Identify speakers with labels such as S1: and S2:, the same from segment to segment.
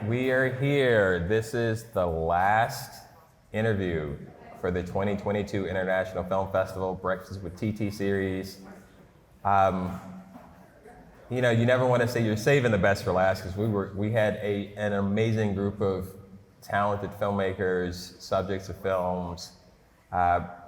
S1: We are here. This is the last interview for the 2022 International Film Festival Breakfast with TT series. You never want to say you're saving the best for last because we had an amazing group of talented filmmakers, subjects of films,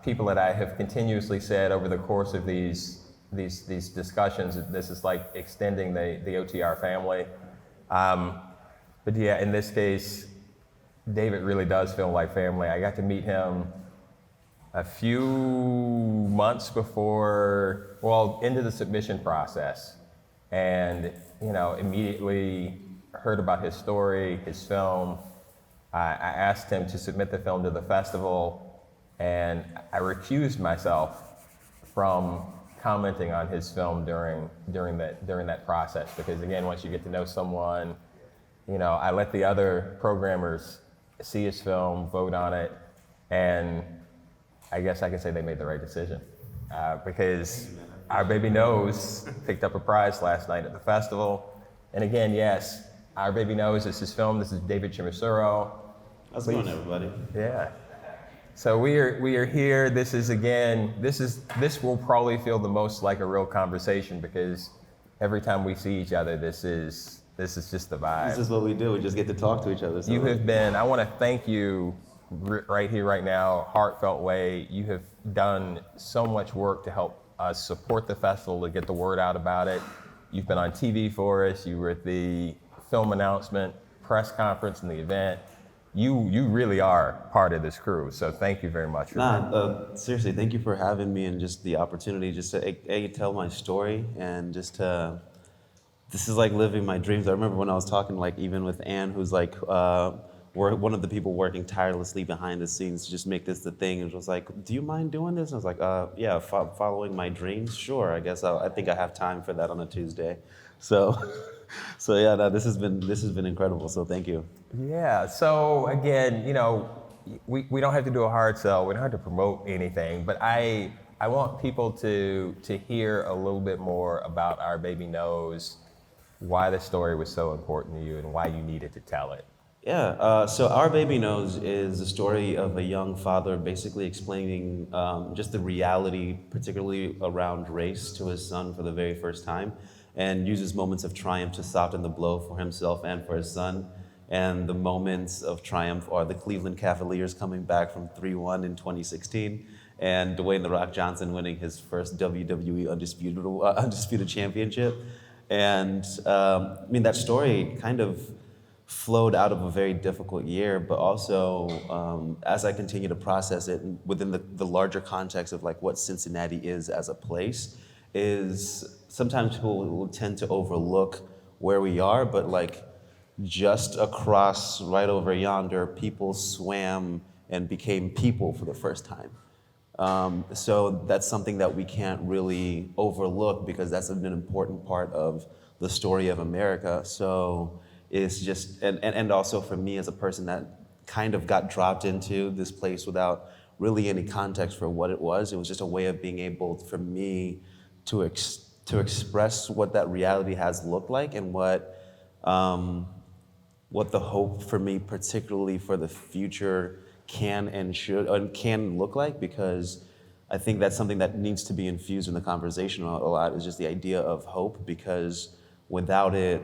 S1: people that I have continuously said over the course of these discussions that this is like extending the OTR family. But yeah, in this case, David really does feel like family. I got to meet him a few months before, into the submission process. And, immediately heard about his story, his film. I asked him to submit the film to the festival, and I recused myself from commenting on his film during that process, because again, once you get to know someone, I let the other programmers see his film, vote on it, and I guess I can say they made the right decision, because Our Baby Knows picked up a prize last night at the festival. And again, yes, Our Baby Knows is his film. This is David Chimusoro.
S2: How's it going, everybody?
S1: Yeah. So we are here. This will probably feel the most like a real conversation, because every time we see each other, this is just the vibe.
S2: This is what we do. We just get to talk to each other. So
S1: I want to thank you right here, right now, heartfelt way. You have done so much work to help us support the festival, to get the word out about it. You've been on TV for us. You were at the film announcement, press conference, and the event. You really are part of this crew, so thank you very much for that.
S2: Seriously, thank you for having me and just the opportunity just to tell my story, and just to, this is like living my dreams. I remember when I was talking, like, even with Anne, who's like one of the people working tirelessly behind the scenes to just make this the thing, and was like, do you mind doing this? And I was like, yeah, following my dreams, sure. I guess I think I have time for that on a Tuesday. So yeah, no, this has been incredible. So thank you.
S1: Yeah. So again, we don't have to do a hard sell. We don't have to promote anything. But I want people to hear a little bit more about Our Baby Knows, why the story was so important to you, and why you needed to tell it.
S2: Yeah, so Our Baby Knows is the story of a young father basically explaining just the reality, particularly around race, to his son for the very first time, and uses moments of triumph to soften the blow for himself and for his son. And the moments of triumph are the Cleveland Cavaliers coming back from 3-1 in 2016, and Dwayne "The Rock" Johnson winning his first WWE undisputed championship. And that story kind of flowed out of a very difficult year, but also as I continue to process it within the larger context of like what Cincinnati is as a place, is sometimes people will tend to overlook where we are, but like just across right over yonder, people swam and became people for the first time. So that's something that we can't really overlook, because that's an important part of the story of America. So it's just, and also for me as a person that kind of got dropped into this place without really any context for what it was just a way of being able for me to express what that reality has looked like, and what the hope for me, particularly for the future, can look like, because I think that's something that needs to be infused in the conversation a lot, is just the idea of hope, because without it,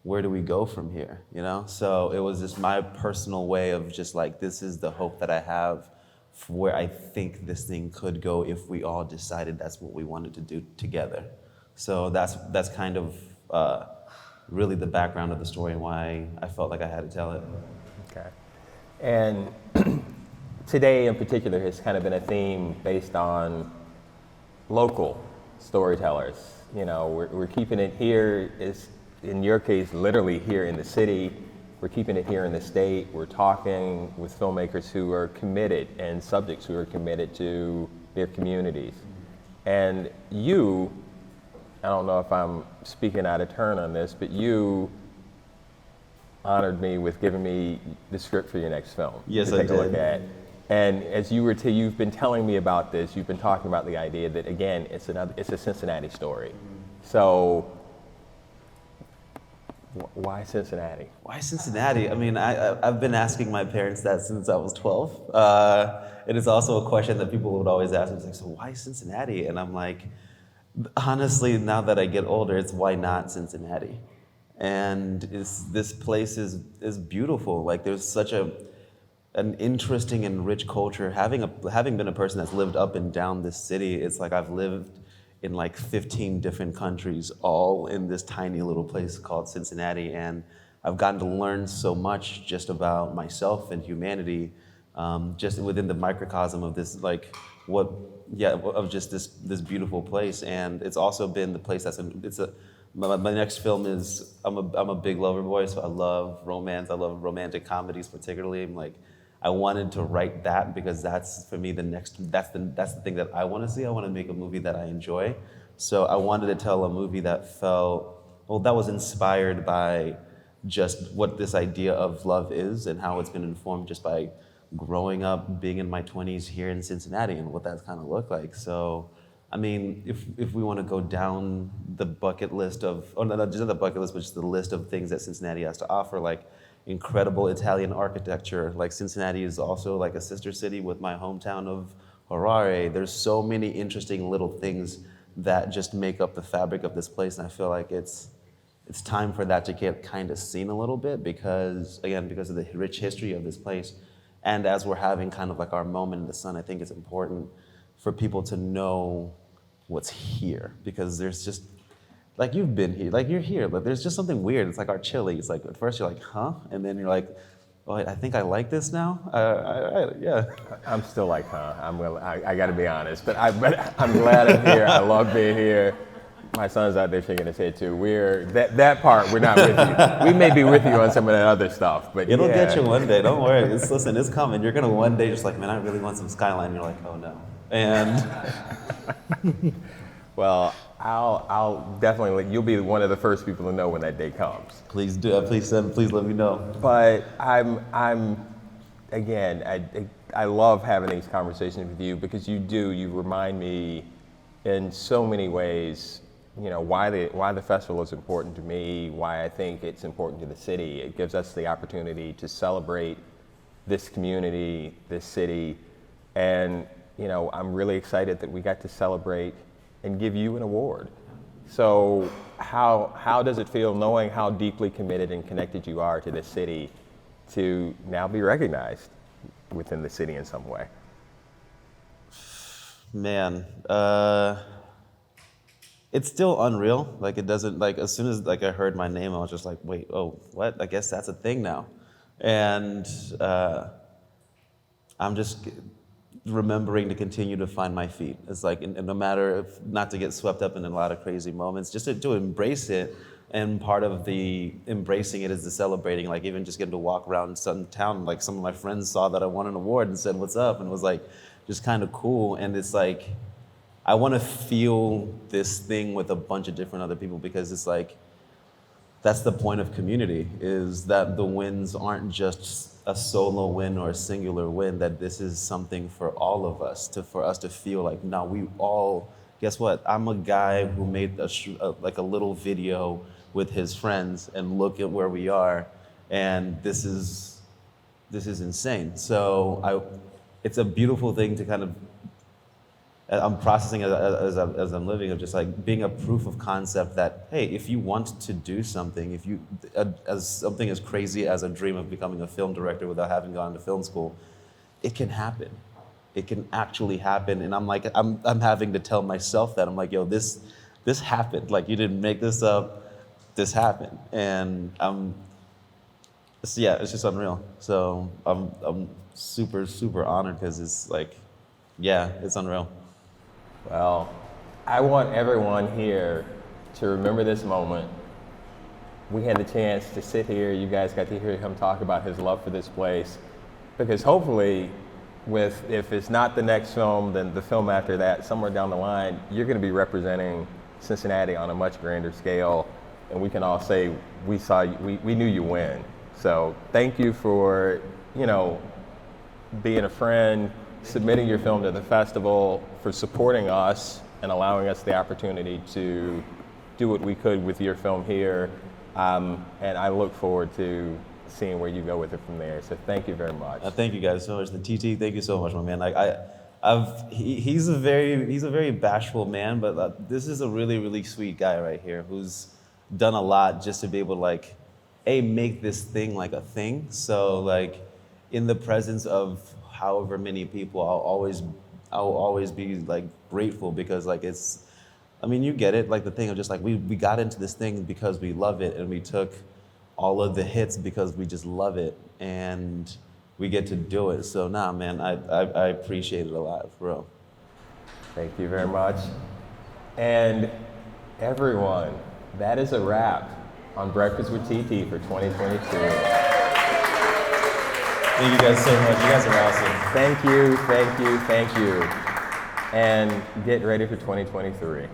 S2: where do we go from here, So it was just my personal way of just like, this is the hope that I have for where I think this thing could go if we all decided that's what we wanted to do together. So that's kind of really the background of the story, and why I felt like I had to tell it.
S1: Okay. And today in particular has kind of been a theme based on local storytellers. We're keeping it here, is in your case, literally here in the city. We're keeping it here in the state. We're talking with filmmakers who are committed, and subjects who are committed to their communities. And you, I don't know if I'm speaking out of turn on this, but you honored me with giving me the script for your next film.
S2: Yes,
S1: to take
S2: I
S1: a look
S2: did.
S1: at. And as you've been telling me about this, you've been talking about the idea that, again, it's a Cincinnati story. So Why Cincinnati?
S2: Why Cincinnati? I mean, I've been asking my parents that since I was 12. It is also a question that people would always ask me. It's like, so why Cincinnati? And I'm like, honestly, now that I get older, it's why not Cincinnati? And this place is beautiful. Like there's such an interesting and rich culture. Having been a person that's lived up and down this city, it's like I've lived in like 15 different countries, all in this tiny little place called Cincinnati, and I've gotten to learn so much just about myself and humanity, just within the microcosm of this of just this beautiful place. And it's also been the place my next film is, I'm a big lover boy, so I love romance. I love romantic comedies particularly. I wanted to write that because that's for me that's the thing that I want to see. I want to make a movie that I enjoy. So I wanted to tell a movie that that was inspired by just what this idea of love is and how it's been informed just by growing up, being in my 20s here in Cincinnati and what that's kind of looked like. So, I mean, if we want to go down the bucket list not just the bucket list, but just the list of things that Cincinnati has to offer, like incredible Italian architecture. Like Cincinnati is also like a sister city with my hometown of Harare. There's so many interesting little things that just make up the fabric of this place, and I feel like it's time for that to get kind of seen a little bit because of the rich history of this place. And as we're having kind of like our moment in the sun, I think it's important for people to know what's here, because there's just, like you've been here, like you're here, but there's just something weird. It's like our chili. It's like at first you're like, huh? And then you're like, oh, I think I like this now. Yeah. I'm
S1: still like, huh? I got to be honest, but I'm glad I'm here. I love being here. My son's out there shaking his head too. That part we're not with you. We may be with you on some of that other stuff, but
S2: it'll get you one day. Don't worry. Listen, it's coming. You're gonna one day just like, man, I really want some skyline. You're like, oh no. And
S1: well, I'll definitely. You'll be one of the first people to know when that day comes.
S2: Please do. Please let me know.
S1: But again, I love having these conversations with you because you remind me in so many ways, why the festival is important to me, why I think it's important to the city. It gives us the opportunity to celebrate this community, this city, and I'm really excited that we got to celebrate and give you an award. So how does it feel knowing how deeply committed and connected you are to this city to now be recognized within the city in some way?
S2: Man, it's still unreal. Like it doesn't, like as soon as I heard my name, I was just like, wait, oh, what? I guess that's a thing now. And I'm just remembering to continue to find my feet. It's like, and no matter not to get swept up in a lot of crazy moments, just to embrace it. And part of the embracing it is the celebrating, like even just getting to walk around some town. Like some of my friends saw that I won an award and said, what's up? And it was like, just kind of cool. And it's like, I want to feel this thing with a bunch of different other people, because it's like, that's the point of community, is that the wins aren't just a solo win or a singular win, that this is something for all of us, for us to feel like, no, we all, guess what? I'm a guy who made a little video with his friends, and look at where we are, and this is insane. So it's a beautiful thing to kind of, I'm processing as I'm living, of just like being a proof of concept that, hey, if you want to do something, as something as crazy as a dream of becoming a film director without having gone to film school, it can happen. It can actually happen. And I'm like, I'm having to tell myself that. I'm like, yo, this happened. Like, you didn't make this up. This happened. And it's just unreal. So I'm super, super honored, because it's like, yeah, it's unreal.
S1: Well, I want everyone here to remember this moment. We had the chance to sit here. You guys got to hear him talk about his love for this place, because hopefully, if it's not the next film, then the film after that, somewhere down the line, you're going to be representing Cincinnati on a much grander scale, and we can all say we knew you win. So thank you for being a friend, submitting your film to the festival, for supporting us and allowing us the opportunity to do what we could with your film here. And I look forward to seeing where you go with it from there. So thank you very much.
S2: Thank you guys so much. The TT, thank you so much, my man. Like he's a very bashful man, but this is a really, really sweet guy right here who's done a lot just to be able to like, make this thing like a thing. So like, in the presence of however many people, I'll always be like grateful because like it's, I mean, you get it, like the thing of just like we got into this thing because we love it, and we took all of the hits because we just love it, and we get to do it. So nah, man, I appreciate it a lot, for real.
S1: Thank you very much. And everyone, that is a wrap on Breakfast with TT for 2022.
S2: Thank you guys so much. You guys are awesome.
S1: Thank you, thank you, thank you. And get ready for 2023.